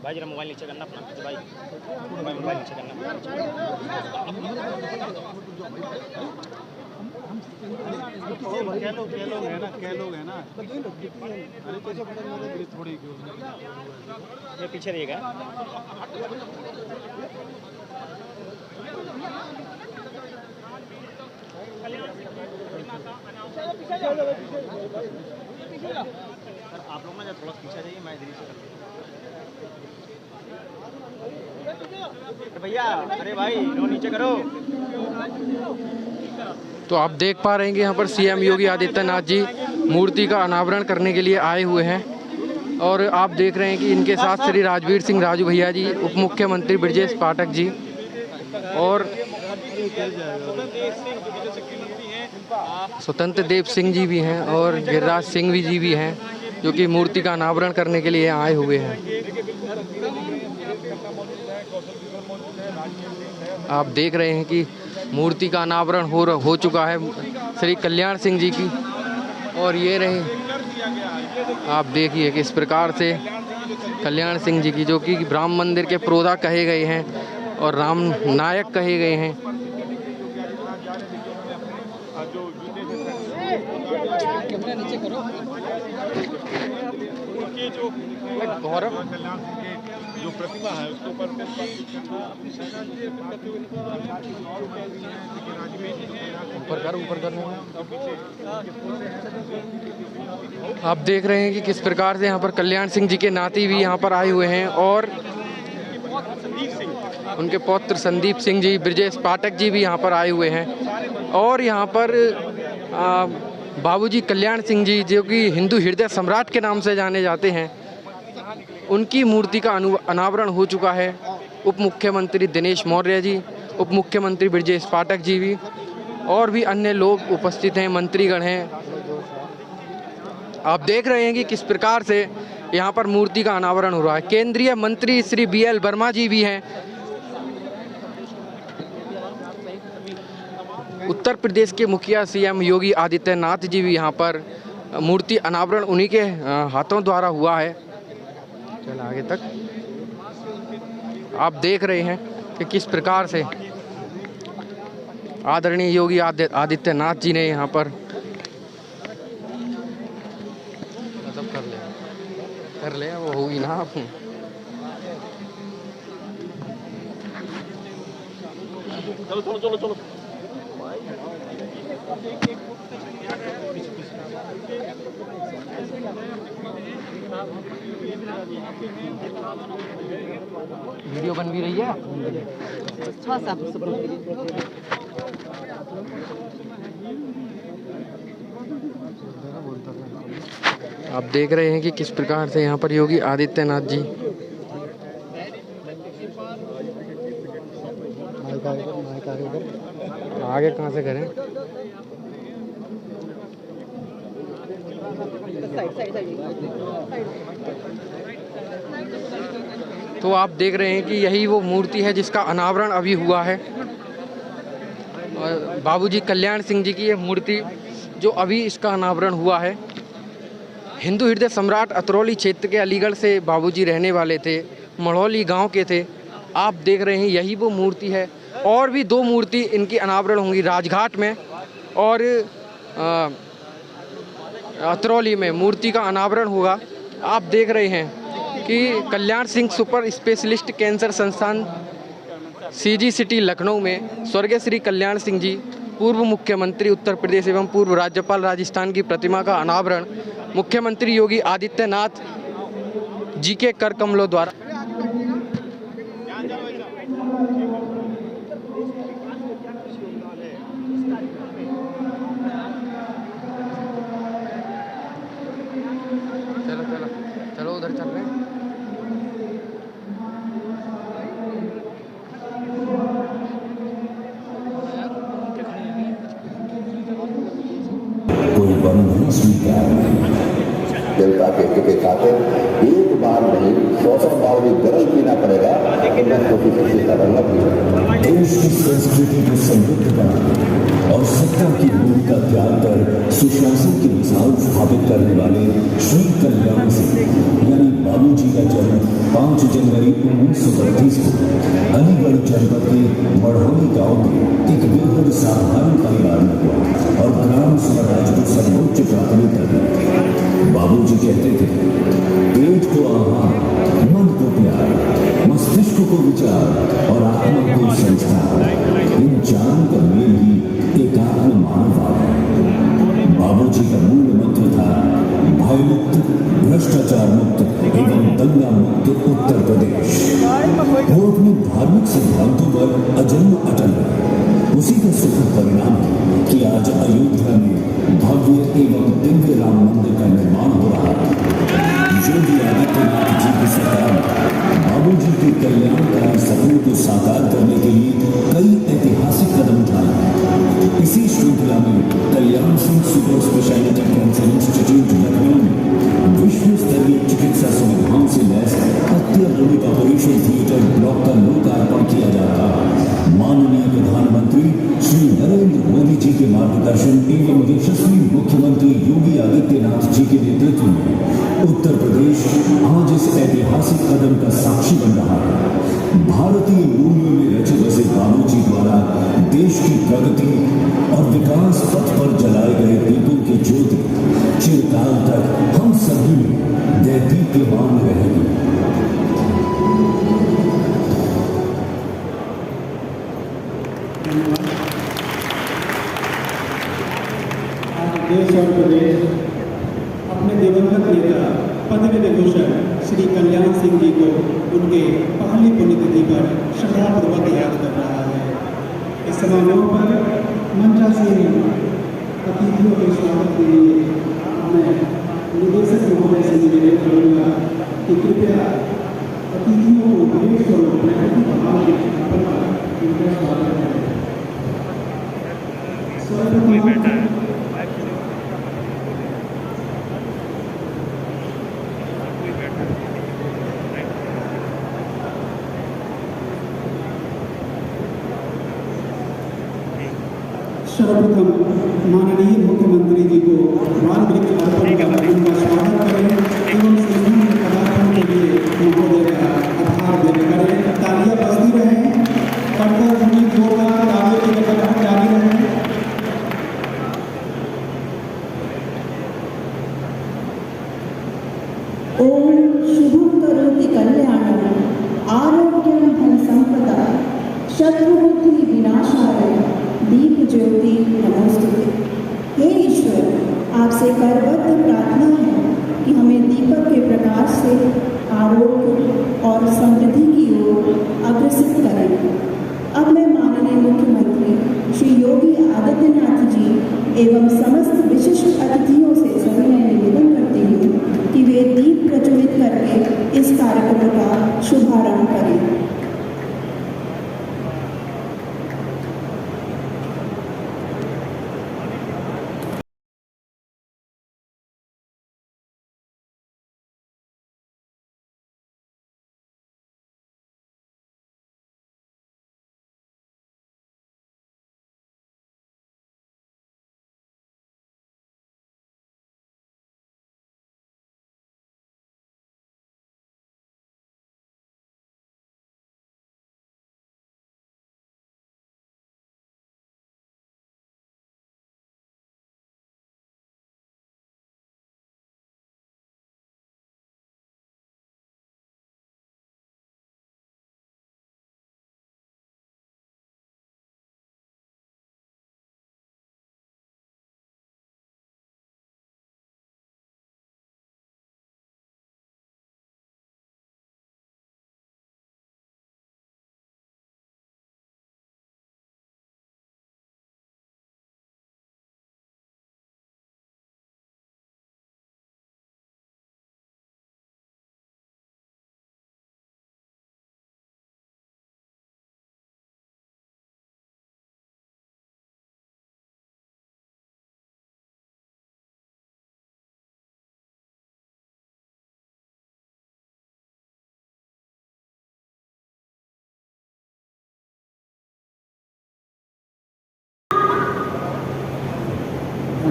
भाई जरा मोबाइल नीचे करना अपना भाई, मोबाइल नीचे करना। क्या लोग है ना अरे कैसे पता नहीं थोड़ी ये पीछे रहेगा। आप लोग ना थोड़ा पीछे जाइए, मैं इधर से भैया। अरे भाई नीचे करो। तो आप देख पा रहे हैं कि यहाँ पर सीएम योगी आदित्यनाथ जी मूर्ति का अनावरण करने के लिए आए हुए हैं और आप देख रहे हैं कि इनके साथ श्री राजवीर सिंह राजू भैया जी, उप मुख्यमंत्री ब्रजेश पाठक जी और स्वतंत्र देव सिंह जी भी हैं और गिरिराज सिंह जी भी हैं, जो कि मूर्ति का अनावरण करने के लिए आए हुए हैं। आप देख रहे हैं कि मूर्ति का अनावरण हो चुका है श्री कल्याण सिंह जी की, और ये रहे आप देखिए किस प्रकार से कल्याण सिंह जी की, जो कि राम मंदिर के प्रोधा कहे गए हैं और राम नायक कहे गए हैं। गौरव जो प्रतिमा है उसके ऊपर ऊपर कर। आप देख रहे हैं कि किस प्रकार से यहाँ पर कल्याण सिंह जी के नाती भी यहाँ पर आए हुए हैं और उनके पौत्र संदीप सिंह जी, ब्रजेश पाठक जी भी यहाँ पर आए हुए हैं और यहाँ पर बाबूजी कल्याण सिंह जी, जो कि हिंदू हृदय सम्राट के नाम से जाने जाते हैं, उनकी मूर्ति का अनावरण हो चुका है। उप मुख्यमंत्री दिनेश मौर्य जी, उप मुख्यमंत्री ब्रजेश पाठक जी भी और भी अन्य लोग उपस्थित हैं, मंत्रीगण हैं। आप देख रहे हैं कि किस प्रकार से यहाँ पर मूर्ति का अनावरण हो रहा है। केंद्रीय मंत्री श्री BL वर्मा जी भी हैं। उत्तर प्रदेश के मुखिया सीएम योगी आदित्यनाथ जी भी यहाँ पर मूर्ति अनावरण उन्हीं के हाथों द्वारा हुआ है। चल आगे तक आप देख रहे हैं कि किस प्रकार से आदरणीय योगी आदित्यनाथ जी ने यहाँ पर कर ले वो होगी ना आप। चलो वीडियो बन भी रही है। आप देख रहे हैं कि किस प्रकार से यहाँ पर योगी आदित्यनाथ जी आगे कहाँ से करें। तो आप देख रहे हैं कि यही वो मूर्ति है जिसका अनावरण अभी हुआ है और बाबूजी कल्याण सिंह जी की ये मूर्ति जो अभी इसका अनावरण हुआ है। हिंदू हृदय सम्राट अतरौली क्षेत्र के अलीगढ़ से बाबूजी रहने वाले थे, मढ़ौली गांव के थे। आप देख रहे हैं यही वो मूर्ति है और भी 2 मूर्ति इनकी अनावरण होंगी राजघाट में और अतरौली में मूर्ति का अनावरण होगा। आप देख रहे हैं कि कल्याण सिंह सुपर स्पेशलिस्ट कैंसर संस्थान CG सिटी लखनऊ में स्वर्गीय श्री कल्याण सिंह जी, पूर्व मुख्यमंत्री उत्तर प्रदेश एवं पूर्व राज्यपाल राजस्थान की प्रतिमा का अनावरण मुख्यमंत्री योगी आदित्यनाथ जी के कर कमलों द्वारा चलो उधर चल रहे हैं। कोई बंधन स्वीकार नहीं। देवता के खातिर एक बार नहीं 100 बार भी गरल पीना पड़ेगा, लेकिन देश की संस्कृति को समृद्ध बनाने और सत्ता की भूमि का त्याग कर सुशासन की मिसाल स्थापित करने वाले श्री कल्याण सिंह यानी बाबूजी का जन्म 5 जनवरी 1932 को अलीगढ़ जनपद के मढ़ौली गांव में एक बेहद साधारण परिवार में हुआ और ग्राम स्वराज को सर्वोच्च प्राथमिकता दी। बाबूजी कहते थे, पेट को आहार, मन को प्यार, मस्तिष्क को विचार और आत्मा को संस्कार, इन चारों का मेल ही एकात्म मानववाद है। बाबूजी का मूल मंत्र था भयमुक्त, भ्रष्टाचार मुक्त एवं दंगा मुक्त उत्तर प्रदेश। वो अपने धार्मिक सिद्धांतों पर अजन्म अटल रहे। उसी का सुखद परिणाम है कि आज अयोध्या में भव्य एवं दिव्य राम मंदिर का निर्माण हो रहा है। योगी आदित्यनाथ जी की सरकार बाबूजी के कल्याणकारी सपनों को साकार करने के लिए कई ऐतिहासिक कदम उठाए हैं। इसी श्रृंखला में Kalyan Singh super specialty cancer institute Lucknow में विश्व स्तरीय चिकित्सा सुविधाओं से लैस अत्याधुनिक ऑपरेशन थिएटर ब्लॉक का लोकार्पण किया जा रहा है। माननीय प्रधानमंत्री श्री नरेंद्र मोदी जी के मार्गदर्शन एवं यशस्वी मुख्यमंत्री योगी आदित्यनाथ जी के नेतृत्व में उत्तर प्रदेश आज इस ऐतिहासिक कदम का साक्षी बन रहा है। भारतीय मूल्यों में रचे बसे बाबूजी द्वारा देश की प्रगति और विकास पथ पर जलाए गए दीपों की ज्योति चिरकाल तक हम सभी में दैदीप्यमान रहेगी। आज देश और प्रदेश अपने दिवंगत नेता पद्मविभूषण विभूषण श्री कल्याण सिंह जी को उनके पहली पुण्यतिथि पर श्रद्धापूर्वक याद कर रहा है। इस समारोह पर मंचासीन अतिथियों के स्वागत के लिए मैं निदेशक महोदय से निवेदन करूँगा कि कृपया अतिथियों को भेंट स्वरूप प्राकृतिक भाव के स्थापन पर उनका स्वागत करें। सर्वप्रथम माननीय मुख्यमंत्री जी को बाल वृक्ष अर्पण कर उनका स्वागत करें एवं सम्मान पदार्पण के लिए महोदय का आभार व्यक्त करें। तालियां बजती रहें, करतल ध्वनि जोरदार तालियों की गड़गड़ाहट जारी रहे। ओम शुभं करोति कल्याणं आरोग्यं धन संपदा शत्रुबुद्धि विनाशाय दीप ज्योति नमोस्तुते। हे ईश्वर, आपसे करबद्ध प्रार्थना है कि हमें दीपक के प्रकाश से आरोग्य और समृद्धि की ओर अग्रसित करें। अब मैं माननीय मुख्यमंत्री श्री योगी आदित्यनाथ जी एवं समस्त विशिष्ट अतिथियों से सविनय निवेदन करती हूँ कि वे दीप प्रज्वलित करके इस कार्यक्रम का शुभारंभ करें।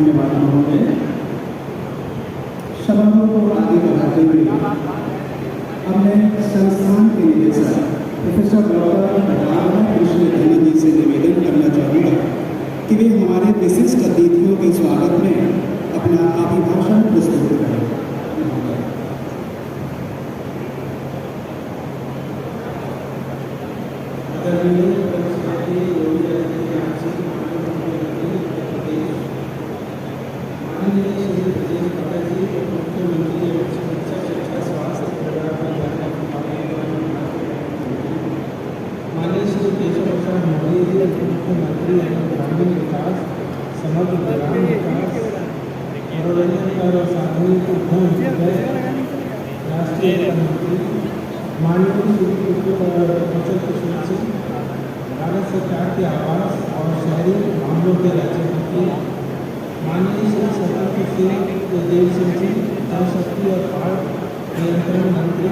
धन्यवाद महोदय। शब्दों को आगे बढ़ाते हुए अब मैं संस्थान के निदेशक प्रोफेसर डॉक्टर राधाकृष्ण धनी जी से निवेदन करना चाहूँगा कि वे हमारे विशिष्ट अतिथियों के स्वागत में अपना अभिभाषण प्रस्तुत करें। मुख्यमंत्री ग्रामीण विकास, समग्र ग्रामीण विकास, मनोरंजन और सामूहिक उद्यम, राष्ट्रीय मंत्री माननीय श्री कुशल किशोर सिंह, भारत सरकार के आवास और शहरी मामलों के राज्य मंत्री माननीय श्री सतर्क सिंह देव सिंह जी, जल शक्ति और बाढ़ नियंत्रण मंत्री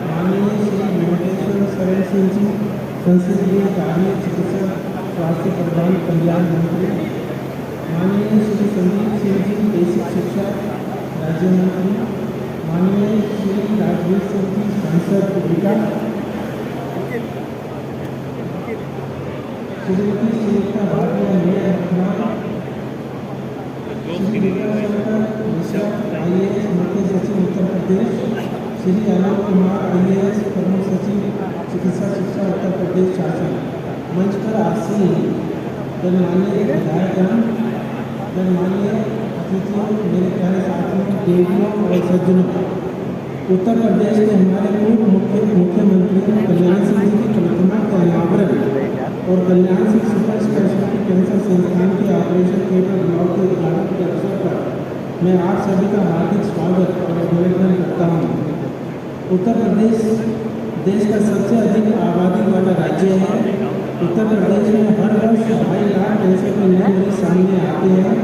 माननीय श्री वेंकटेश्वर शरण सिंह जी, संसदीय कार्य चिकित्सा स्वास्थ्य परिवार कल्याण मंत्री माननीय श्री संदीप सिंह जी, बेसिक शिक्षा राज्य मंत्री माननीय श्री राजवीर सिंह जी, सांसद विकास, श्रीमती सुनीता भाटिया मेयर IAS मुख्य सचिव उत्तर प्रदेश, श्री आलोक कुमार IAS प्रमुख सचिव चिकित्सा शिक्षा उत्तर प्रदेश शासन, मंच पर आसीन गणमान्य विधायकगण, गणमान्य अतिथियों, मेरे प्यारे साथियों, देवियों और सज्जनों, उत्तर प्रदेश के हमारे पूर्व मुख्यमंत्री कल्याण सिंह जी की प्रतिमा का अनावरण और कल्याण सिंह सुपर स्पेशलिटी कैंसर संस्थान के ऑपरेशन थिएटर ब्लॉक के उद्घाटन के अवसर पर मैं आप सभी का हार्दिक स्वागत और अभिनंदन करता हूँ। उत्तर प्रदेश देश का सबसे अधिक आबादी वाला राज्य है। उत्तर प्रदेश में हर वर्ष 2.5 लाख कैंसर के नए मरीज सामने आते हैं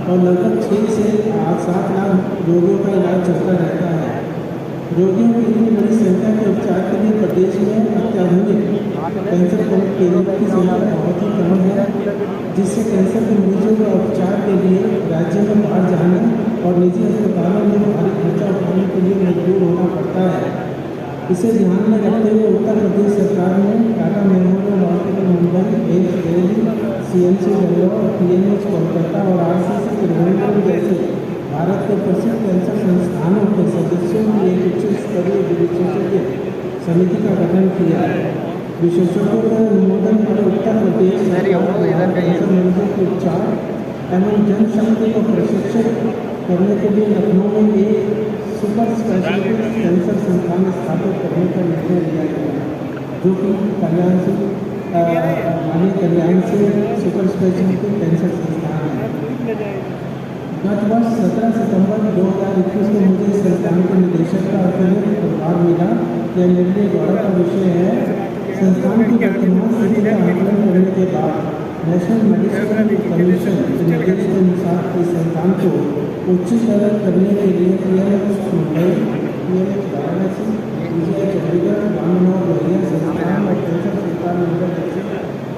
और लगभग 6 से 7 लाख रोगियों का इलाज चलता रहता है। रोगियों की इतनी बड़ी संख्या के उपचार के लिए प्रदेश में अत्याधुनिक कैंसर केंद्रों की संख्या बहुत ही कम है, जिससे कैंसर के मरीजों के उपचार के लिए राज्य में बाहर जाने और निजी अस्पतालों में भारी खर्चा उठाने के लिए मजबूर होना पड़ता है। इसे ध्यान में रखते हुए उत्तर प्रदेश सरकार ने Tata memorial hospital Mumbai, AIIMS Delhi, CMC Bangalore, PNH Kolkata और RCC त्रिवेंद्रम जैसे भारत के प्रसिद्ध कैंसर संस्थानों के सदस्यों की एक उच्च स्तरीय विशेषज्ञ समिति का गठन किया है। विशेषज्ञों का अनुमोदन पर उत्तर प्रदेश कैंसर मरीजों के उपचार एवं जनशक्ति को प्रशिक्षित करने के लिए लखनऊ में एक सुपर स्पेशलिटी कैंसर संस्थान स्थापित करने का निर्णय लिया गया, जो कि कल्याण सिंह सुपर स्पेशलिटी कैंसर संस्थान है। गत वर्ष 17 सितंबर 2021 को मुझे इस संस्थान के निदेशक का अतिरिक्त प्रभार मिला। यह मेरे लिए गौरव का विषय है। संस्थान की वर्तमान स्थिति का आकलन करने के बाद नेशनल मेडिकल कमीशन के निर्देश के अनुसार इस संस्थान को उच्चीकरण करने के लिए PNH Mumbai, PNH Varanasi, PGI Chandigarh, Rammanohar Lohia संस्थान और कैंसर सरकार मंडल जैसे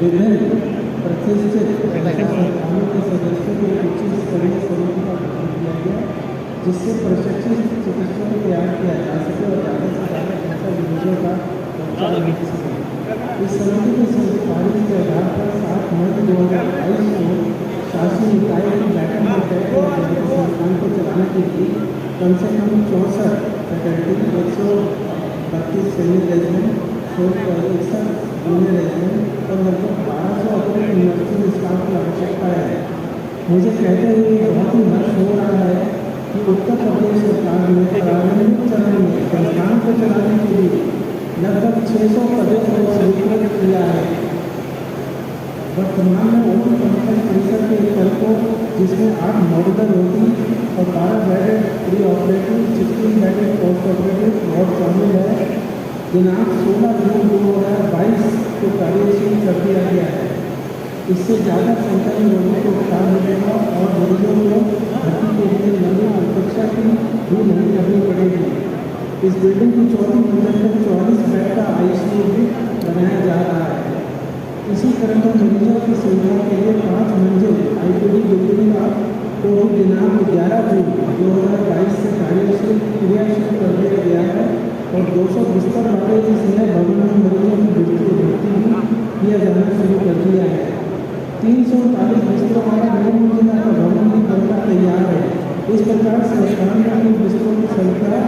विभिन्न प्रतिष्ठित कैंसर संस्थानों के सदस्यों की उच्च स्तरीय समिति का गठन किया गया, जिससे प्रशिक्षित चिकित्सकों को तैयार किया जा सके और ज़्यादा से ज़्यादा कैंसर मरीजों का उपचार मिल सके। इस समिति की सिफारिश के आधार पर 7 मई 2022 को शासी निकाय की बैठक में तय किया गया कि संस्थान को चलाने के लिए कम से कम 64 faculty, 132 senior resident, 161 junior resident और लगभग 1200 अतिरिक्त नर्सिंग स्टाफ की आवश्यकता है। मुझे कहते हुए बहुत ही हर्ष हो रहा है कि उत्तर प्रदेश सरकार ने प्रारंभिक चरण में संस्थान को चलाने के लिए लगभग 600 पदों को स्वीकृत किया है। वर्तमान में ओपन कैंसर के एक दल को, जिसमें 8 मॉड्यूलर रोगी और 12 bedded pre operative, 16 bedded post operative ward शामिल है। दिनांक 16 जून 2022 को कार्यशील कर दिया गया है। इससे ज़्यादा संख्या में लोगों को उपचार मिलेगा और मरीजों को भर्ती के लिए लंबी प्रतीक्षा की भी नहीं करनी पड़ेगी। इस बिल्डिंग की 4वीं मंजिल पर 44 बेड का ICU भी बनाया जा रहा है। इसी तरह मरीजों की सुविधा के लिए 5 मंजिल IPD बिल्डिंग का को भी दिनांक 11 जून 2022 से क्रियाशील कर दिया गया है और 200 बिस्तर वाले इस नए भवन में मरीजों की भर्ती भी किया जाना शुरू कर दिया है। 339 बिस्तरों वाला नई मंजिला का भवन भी बनकर तैयार है। इस प्रकार से अस्पताल में बिस्तरों की संख्या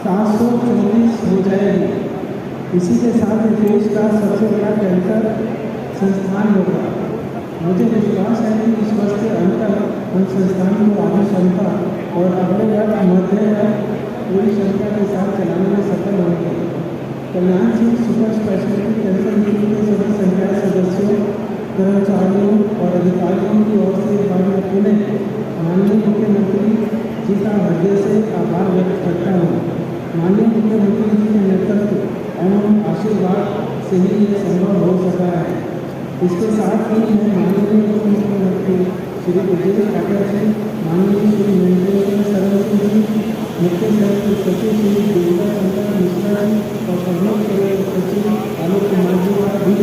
744 हो जाएगी। इसी के साथ ही देश का सबसे बड़ा कैंसर संस्थान होगा। मुझे विश्वास है कि इस वर्ष के अंत तक हम संस्थान को आधी क्षमता और अगले वर्ष मध्य पूरी क्षमता के साथ चलाने में सफल होंगे। Kalyan Singh super specialty cancer unit के सभी संख्या सदस्यों, कर्मचारियों और अधिकारियों की ओर से एक बार मैं पुनः माननीय मुख्यमंत्री जी का हृदय से आभार व्यक्त करता हूँ। माननीय मुख्यमंत्री जी के नेतृत्व एवं आशीर्वाद से ही ये संभव हो सका है। इसके साथ ही मैं माननीय मुख्यमंत्री श्री ब्रजेश ठाकुर जी, माननीय श्री महेंद्र शरण सिंह जी, मुख्य सचिव श्री दुर्गा शंकर मिश्रा जी और प्रमुख सचिव आलोक कुमार जी का भी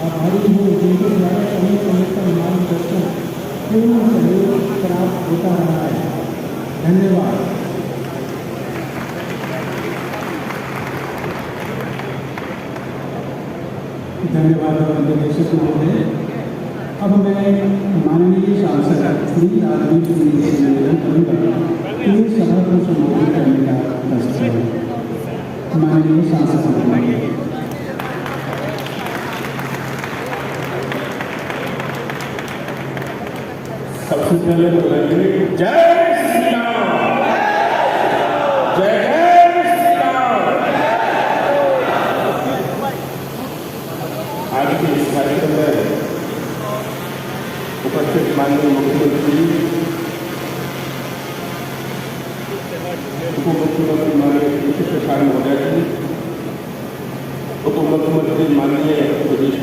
आभारी हूँ, जिनके द्वारा समय समय पर मार्गदर्शन पूर्ण सहयोग प्राप्त होता रहा है। धन्यवाद। धन्यवाद निदेशक महोदय। अब मैं माननीय सांसद श्री राजदीप सिंह जी से निवेदन करूँगा कि इस सभा को संबोधित करने का प्रश्न है। माननीय सांसद महोदय। सबसे पहले बोलेंगे जय श्री राम, जय श्री राम। आज के इस कार्यक्रम में उपस्थित माननीय मुख्यमंत्री, उप मुख्यमंत्री माननीय कृषि प्रसाद महोदय जी, उप मुख्यमंत्री माननीय ब्रजेश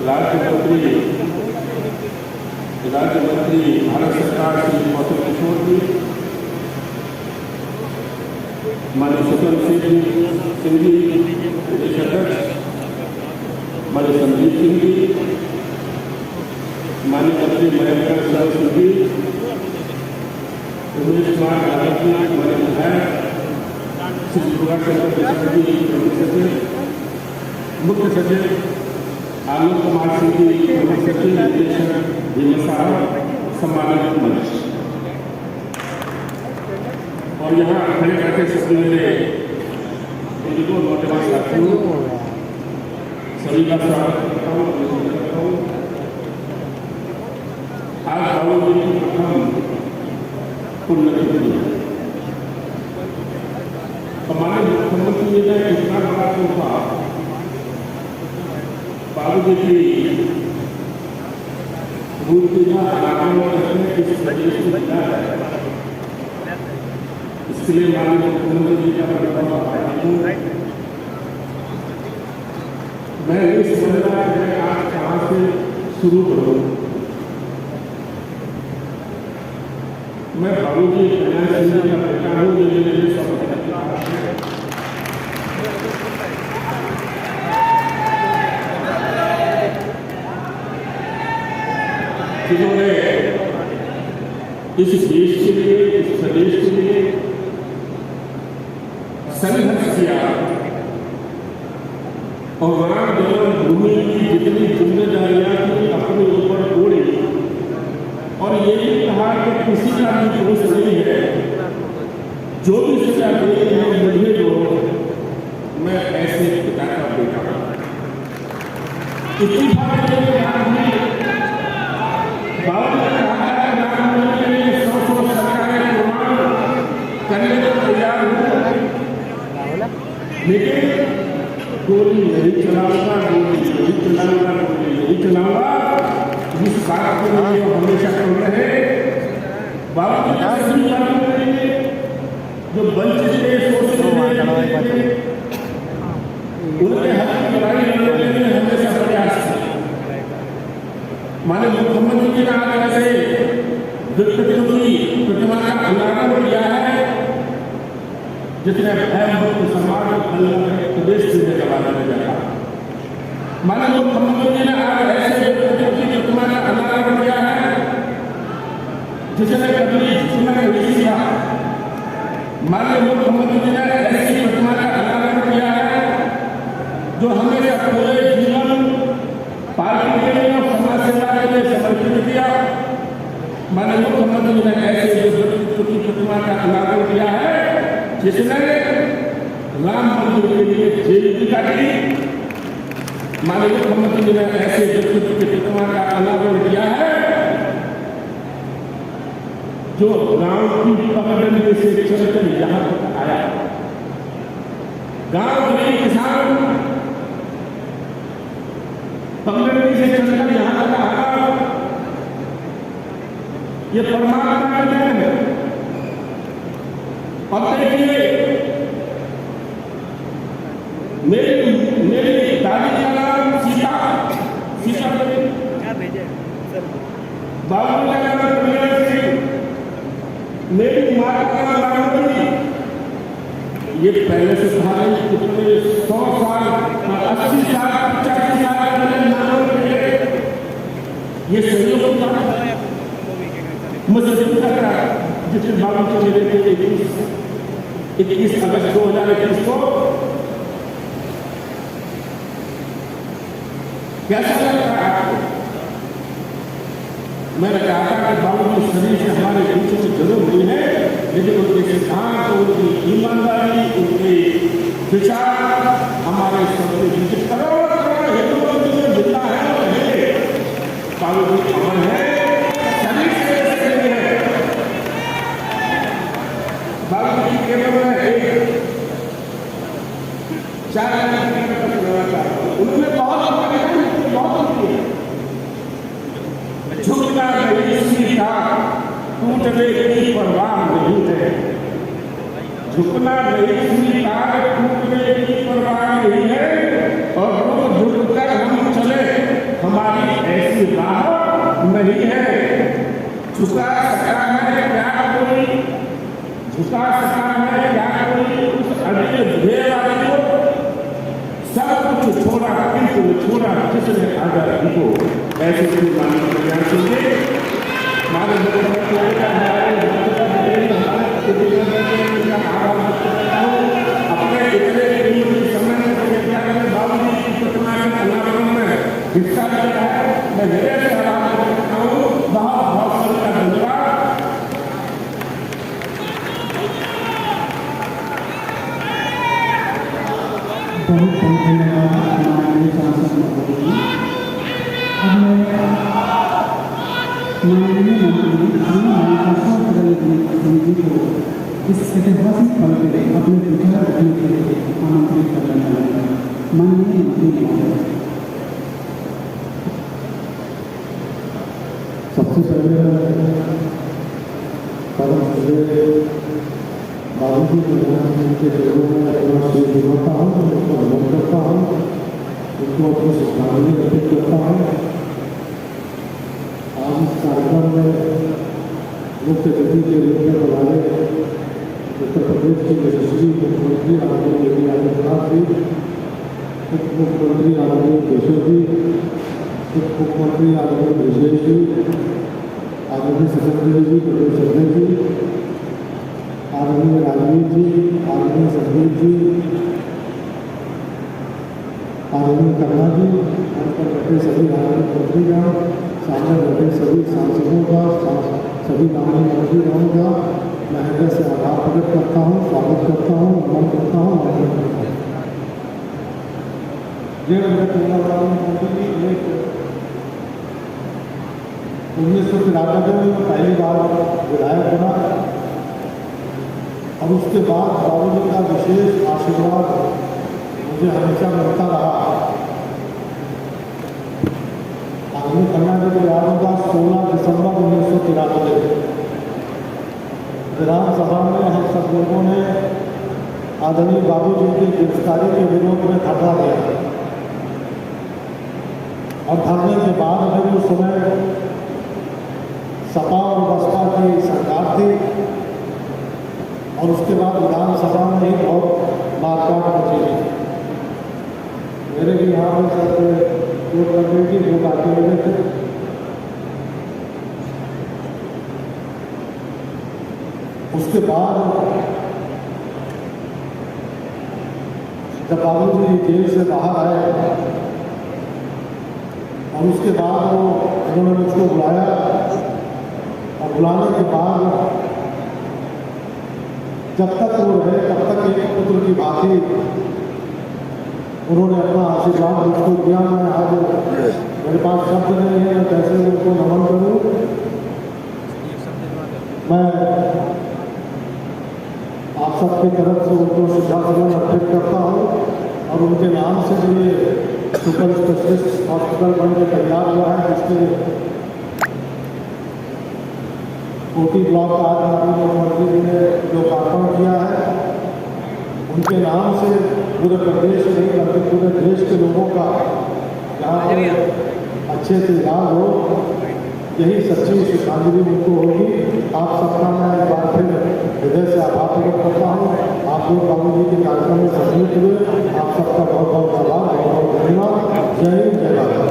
ठाकुर जी, राज्य मंत्री भारत सरकार श्री कौशल किशोर जी, माननीय स्वतंत्र सिंह जी प्रदेश अध्यक्ष, माननीय संदीप सिंह जी, माननीय मंत्री महेंद्र शरण सिंह जी, उमेश कुमार यादव जी, माननीय विधायक श्री दुर्गा शंकर मिश्रा जी, प्रमुख सचिव, मुख्य सचिव आलोक कुमार सिंह जी, प्रमुख सचिव निदेशक सम्मानित मंच और यहाँ खड़े बैठे सभी मेरे बुजुर्गों, नौजवान साथियों, सभी का स्वागत करता हूँ। आज बाबू जी की प्रथम पुण्यतिथि है। हमारे मुख्यमंत्री जी ने इतना बड़ा तोहफा बाबू जी की मूर्ति का अनावरण करने इस प्रदेश में मिला है। इसके लिए माननीय मुख्यमंत्री जी का मैं आभारी हूँ। मैं इस समझना है आज कहाँ से शुरू करूँ। मैं बाबू जी कल्याण सिंह जी का बेटा हूँ, जो मेरे जिन्होंने इस देश के लिए, इस प्रदेश के लिए संघर्ष किया और राम जन्मभूमि की जितनी जिम्मेदारियां थी अपने ऊपर ओढ़ी और ये भी कहा कि किसी का भी दोष नहीं है, जो भी सजा दे रहे हैं मुझे दो, मैं ऐसे पिता का बेटा हूं। इतनी बात करने को तैयार हूँ, लेकिन गोली नहीं चलाऊंगा, गोली नहीं चलाऊंगा, गोली नहीं चलाऊंगा। जिस बात को लिए हमेशा कर रहे बाबू जी करेंगे, जो वंचित थे, उनके हक की लड़ाई लड़ने के लिए हमेशा प्रयास किया। माननीय मुख्यमंत्री जी ने आज ऐसे व्यक्तित्व की प्रतिमा का अनावरण किया है जिसने भयमुक्त समाज प्रदेश से जवाब में जाता। माननीय मुख्यमंत्री जी ने आज ऐसे व्यक्ति की प्रतिमा का अनावरण किया है जिसने कभी झुकना नहीं सीखा। माननीय मुख्यमंत्री जी ने ऐसी प्रतिमा का अनावरण किया है जो हमें पूरे जीवन पार्टी के लिए और समाज सेवा के लिए समर्पित किया। माननीय मुख्यमंत्री जी ने ऐसे व्यक्तित्व की प्रतिमा का अनावरण किया है जिसने राम मंदिर के लिए जेल भी काटी। माननीय मुख्यमंत्री जी ने ऐसे व्यक्तित्व की प्रतिमा का अनावरण किया है जो गांव की पगडंडी से चलकर यहां तक आया। गांव के किसान पगडंडी से चलकर यहां तक आया। ये परमात्मा का देन है। और देखिए मेरी दादी का नाम सीता बाबू का नाम कल्याण सिंह, मेरी माता का नाम रामवती। ये पहले से था कितने 100 साल 80 साल 85 साल पहले नाम रखे। ये सहयोग का मजबूत कर रहा है जिसमें बाबू को मेरे को 21 अगस्त 2021 को कैसा लग रहा है आपको? मैंने कहा था कि बाबू की शरीर से हमारे बीचों में जरूर हुई है, लेकिन उनके सिद्धांत, उनकी ईमानदारी, उनके विचार हमारे सबके बीच करोड़ों करोड़ हिंदुओं के लिए जितना है वो है। बाबू जी अमर है, शरीर से है। बाबू जी केवल एक 4 उन्होंने बहुत झुकना नहीं सीखा, टूटने की परवाह नहीं है। झुकना नहीं सीखा, टूटने की परवाह नहीं है। और रोज झुककर हम चले, हमारी ऐसी राह नहीं है। झुका सका है क्या कोई, झुका सका है क्या कोई उस अजय ध्येयवादी को? सब कुछ छोड़ा, बिल्कुल छोड़ा जिसने आजादी को। ऐसे ही माननीय कल्याण सिंह जी हमारे मुख्यमंत्री अपने इतने कीमती समय में बाबू जी की प्रतिमा के अनावरण में हिस्सा लिया है। मैं हृदय से आभार करता हूँ। बहुत बहुत सबका धन्यवाद। बहुत बहुत धन्यवाद माननीय सांसद महोदय। अब मैं माननीय मंत्री श्री मल्लिकार्जुन खड़गे जी को इस ऐतिहासिक पल पे अपने विचार रखने के लिए आमंत्रित करना चाहूँगा। माननीय मंत्री महोदय। सबसे पहले बाबू जी के लोगों में अपना शेर दिखाता हूँ, उनको नमन करता हूँ, उनको अपनी श्रद्धांजलि अर्पित करता हूँ। आज इस कार्यक्रम में मुख्य अतिथि के रूप में बुलाए उत्तर प्रदेश के यशस्वी मुख्यमंत्री आदरणीय योगी आदित्यनाथ जी, उप मुख्यमंत्री आदरणीय केशव जी, उप मुख्यमंत्री आदरणीय ब्रजेश जी, आदरणीय सचिव जी, प्रदेश अध्यक्ष जी, आदरणीय राजवीर जी, आदरणीय संदीप जी, आदरणीय कन्ना जी, मंच पर बैठे सभी आदरणीय मंत्रीगण, सामने बैठे सभी सांसदों का, सभी माननीय मंत्रीगणों का मैं हृदय से आभार प्रकट करता हूँ, स्वागत करता हूँ, नमन करता हूँ, वंदन करता हूँ। ये मेरे कहने वाला मोदी जी एक 1993 में पहली बार विधायक बना और उसके बाद बाबू जी का विशेष आशीर्वाद मुझे हमेशा मिलता रहा। आदमी कन्या जी को याद होगा 16 दिसंबर 1993 विधानसभा में हम सब लोगों ने आदरणीय बाबू जी की गिरफ्तारी के विरोध में धरना दिया और धरने के बाद में उस समय सपा और बसपा की सरकार थी और उसके बाद विधानसभा में ही बहुत मारकाट मची। मेरे भी यहाँ पर वोट करने की वो बाकी वजह थे। उसके बाद जब बाबू जी जेल से बाहर आए और उसके बाद वो उन्होंने मुझको बुलाया और बुलाने के बाद जब तक वो रहे तब तक एक पुत्र की भांति उन्होंने अपना आशीर्वाद मुझको दिया। मैं आज मेरे पास शब्द नहीं है, मैं कैसे उनको नमन करूं। मैं आप सबकी तरफ से उनको श्रद्धासुमन अर्पित करता हूं और उनके नाम से जो ये सुपर स्पेशलिस्ट हॉस्पिटल बन के तैयार हुआ है, जिसके कोटी ब्लॉक का आज माननीय मुख्यमंत्री जी ने लोकार्पण किया है, उनके नाम से पूरे प्रदेश नहीं बल्कि पूरे देश के लोगों का यहाँ पर अच्छे से इलाज हो, यही सच्ची श्रद्धांजलि उनको होगी। आप सबका मैं एक बार फिर हृदय से आभार प्रकट करता हूँ। आप लोग बाबू जी के कार्यक्रम में सम्मिलित हुए, आप सबका बहुत बहुत आभार, बहुत बहुत धन्यवाद। जय हिंद, जय भारत।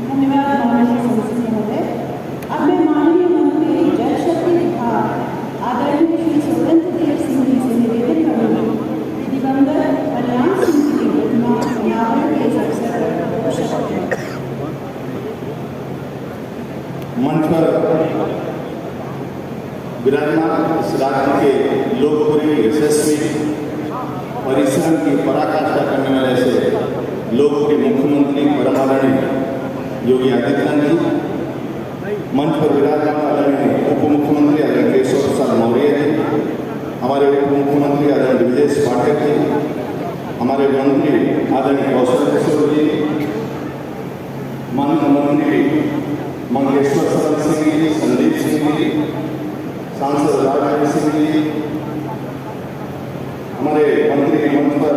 धन्यवाद माननीय संसद महोदय। अब मैं माननीय मंत्री जल शक्ति विभाग आदरणीय श्री स्वतंत्र देव सिंह जी से निवेदन करूंगी कि दिवंगत कल्याण सिंह जी की प्रतिमा अनावरण के इस अवसर पर घोषित करें। मंच पर विराजमान इस राज्य के लोकप्रिय, यशस्वी, परिश्रम की पराकाष्ठा करने वाले ऐसे लोगों के मुख्यमंत्री परम आदरणीय योगी आदित्यनाथ जी, मंच पर विराजमान आदरणीय उप मुख्यमंत्री आदरणीय केशव प्रसाद मौर्य जी, हमारे उप मुख्यमंत्री आदरणीय ब्रजेश पाठक जी, हमारे मंत्री आदरणीय कौशल किशोर जी, माननीय मंत्री मंगेश्वर शरण सिंह जी, संदीप सिंह जी, सांसद राजवीर सिंह जी, हमारे मंत्री मंच पर